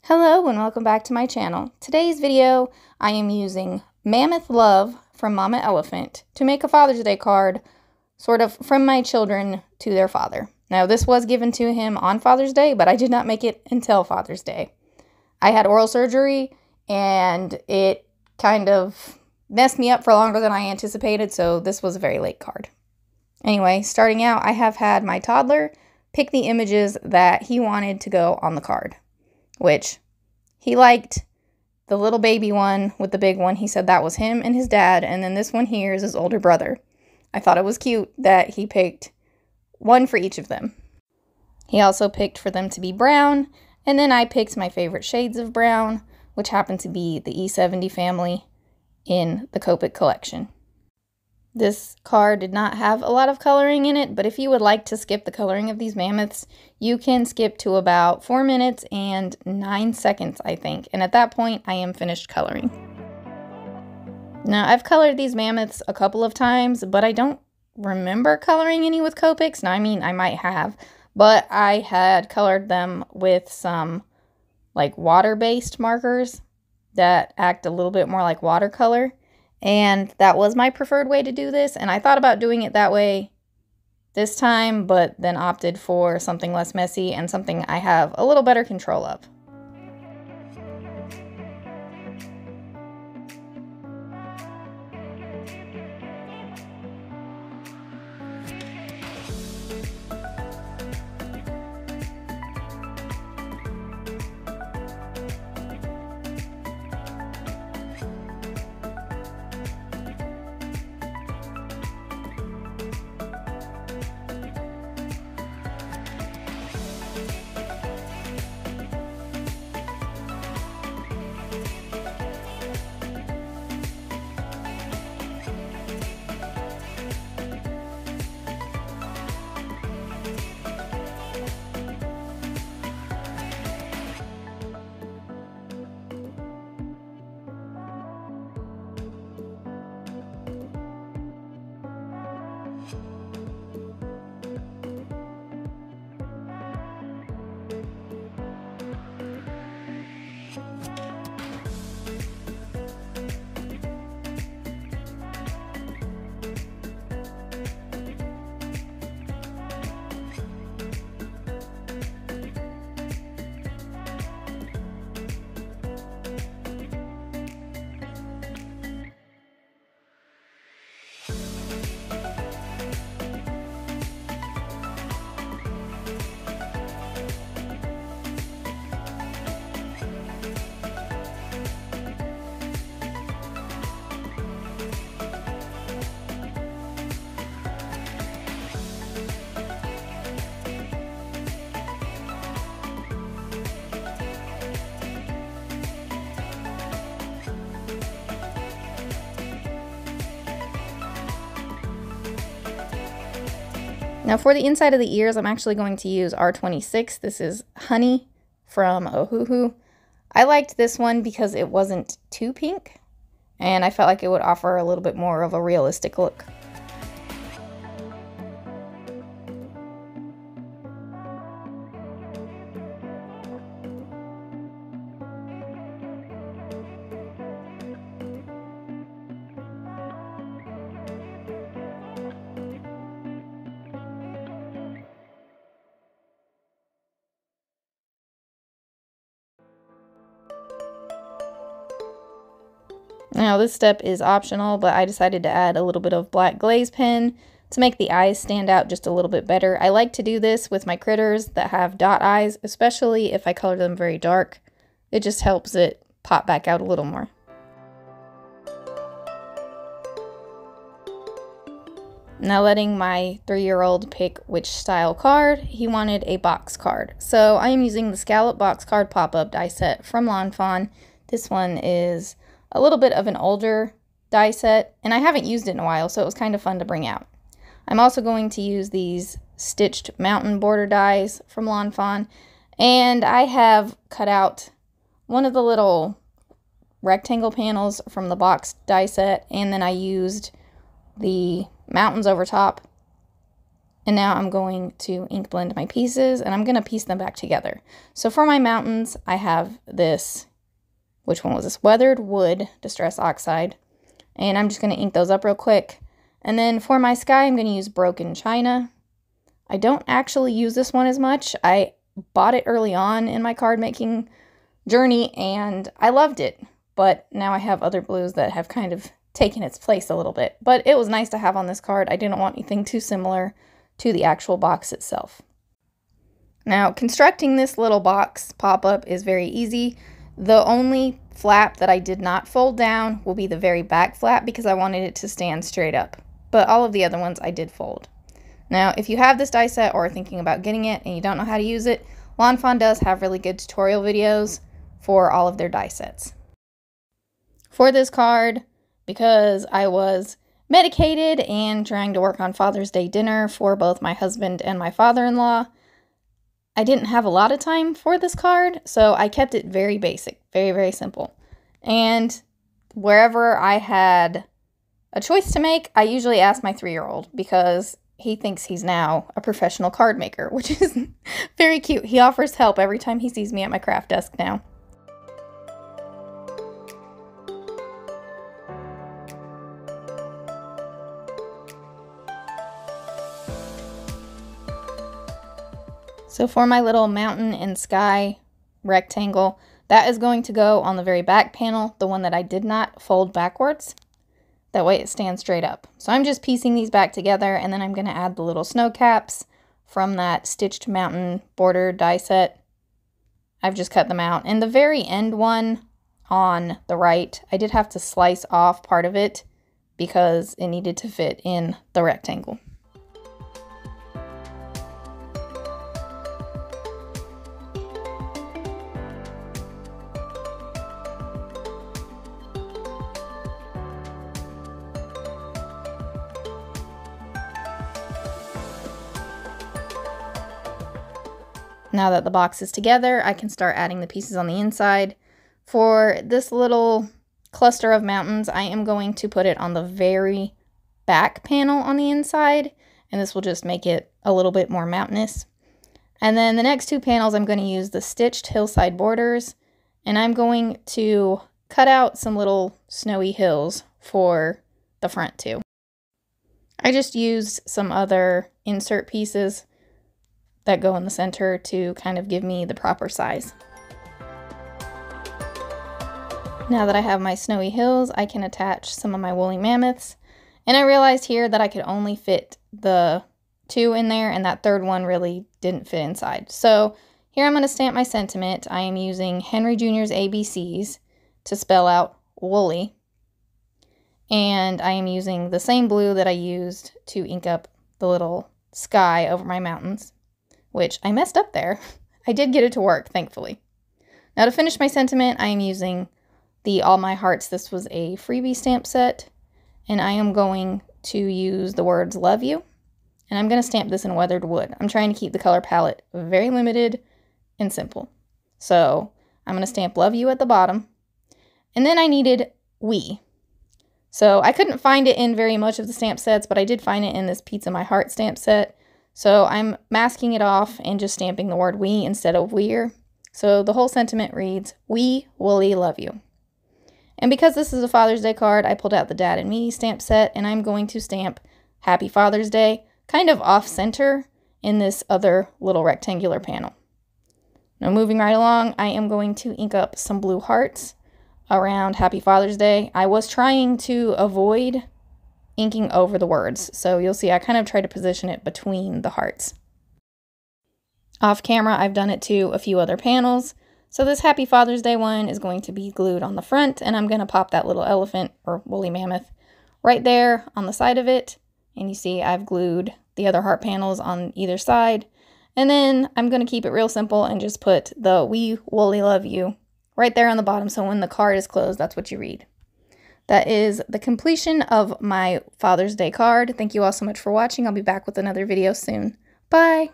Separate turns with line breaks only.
Hello and welcome back to my channel. Today's video, I am using Mammoth Love from Mama Elephant to make a Father's Day card, sort of from my children to their father. Now, this was given to him on Father's Day, but I did not make it until Father's Day. I had oral surgery, and it kind of messed me up for longer than I anticipated, so this was a very late card. Anyway, starting out, I have had my toddler pick the images that he wanted to go on the card, which he liked the little baby one with the big one. He said that was him and his dad, and then this one here is his older brother. I thought it was cute that he picked one for each of them. He also picked for them to be brown, and then I picked my favorite shades of brown, which happen to be the E70 family in the Copic collection. This card did not have a lot of coloring in it, but if you would like to skip the coloring of these mammoths, you can skip to about 4 minutes and 9 seconds, I think. And at that point, I am finished coloring. Now, I've colored these mammoths a couple of times, but I don't remember coloring any with Copics. Now, I mean, I might have, but I had colored them with some like water-based markers that act a little bit more like watercolor. And that was my preferred way to do this, and I thought about doing it that way this time, but then opted for something less messy and something I have a little better control of. Now for the inside of the ears, I'm actually going to use R26. This is Honey from Ohuhu. I liked this one because it wasn't too pink, and I felt like it would offer a little bit more of a realistic look. Now this step is optional, but I decided to add a little bit of black glaze pen to make the eyes stand out just a little bit better. I like to do this with my critters that have dot eyes, especially if I color them very dark. It just helps it pop back out a little more. Now letting my 3-year-old pick which style card. He wanted a box card. So I am using the Scallop Box Card Pop-Up die set from Fawn. This one is a little bit of an older die set, and I haven't used it in a while, so it was kind of fun to bring out. I'm also going to use these stitched mountain border dies from Fawn, and I have cut out one of the little rectangle panels from the box die set, and then I used the mountains over top And now I'm going to ink blend my pieces, and I'm going to piece them back together. So for my mountains, I have this, which one was this? Weathered Wood Distress Oxide. And I'm just going to ink those up real quick. And then for my sky, I'm going to use Broken China. I don't actually use this one as much. I bought it early on in my card making journey, and I loved it. But now I have other blues that have kind of taken its place a little bit. But it was nice to have on this card. I didn't want anything too similar to the actual box itself. Now, constructing this little box pop-up is very easy. The only flap that I did not fold down will be the very back flap because I wanted it to stand straight up. But all of the other ones I did fold. Now, if you have this die set or are thinking about getting it and you don't know how to use it, Fawn does have really good tutorial videos for all of their die sets. For this card, because I was medicated and trying to work on Father's Day dinner for both my husband and my father-in-law, I didn't have a lot of time for this card, so I kept it very basic, very, very simple. And wherever I had a choice to make, I usually ask my 3-year-old because he thinks he's now a professional card maker, which is very cute. He offers help every time he sees me at my craft desk now. So for my little mountain and sky rectangle, that is going to go on the very back panel, the one that I did not fold backwards. That way it stands straight up. So I'm just piecing these back together, and then I'm going to add the little snow caps from that stitched mountain border die set. I've just cut them out. And the very end one on the right, I did have to slice off part of it because it needed to fit in the rectangle. Now that the box is together, I can start adding the pieces on the inside. For this little cluster of mountains, I am going to put it on the very back panel on the inside, and this will just make it a little bit more mountainous. And then the next 2 panels, I'm going to use the stitched hillside borders, and I'm going to cut out some little snowy hills for the front too. I just used some other insert pieces that go in the center to kind of give me the proper size. Now that I have my snowy hills, I can attach some of my woolly mammoths. And I realized here that I could only fit the 2 in there, and that 3rd one really didn't fit inside. So here I'm going to stamp my sentiment. I am using Henry Jr.'s ABCs to spell out woolly. And I am using the same blue that I used to ink up the little sky over my mountains, which I messed up there. I did get it to work, thankfully. Now to finish my sentiment, I am using the All My Hearts. This was a freebie stamp set, and I am going to use the words love you, and I'm going to stamp this in Weathered Wood. I'm trying to keep the color palette very limited and simple. So I'm going to stamp love you at the bottom, and then I needed we. So I couldn't find it in very much of the stamp sets, but I did find it in this Pizza My Heart stamp set. So I'm masking it off and just stamping the word we instead of we're. So the whole sentiment reads, we, Woolly, love you. And because this is a Father's Day card, I pulled out the Dad and Me stamp set, and I'm going to stamp Happy Father's Day kind of off center in this other little rectangular panel. Now moving right along, I am going to ink up some blue hearts around Happy Father's Day. I was trying to avoid inking over the words, so you'll see I kind of try to position it between the hearts. Off camera, I've done it to a few other panels. So this Happy Father's Day one is going to be glued on the front, and I'm going to pop that little elephant or woolly mammoth right there on the side of it. And you see I've glued the other heart panels on either side. And then I'm going to keep it real simple and just put the we, Woolly, love you right there on the bottom, so when the card is closed, that's what you read. That is the completion of my Father's Day card. Thank you all so much for watching. I'll be back with another video soon. Bye!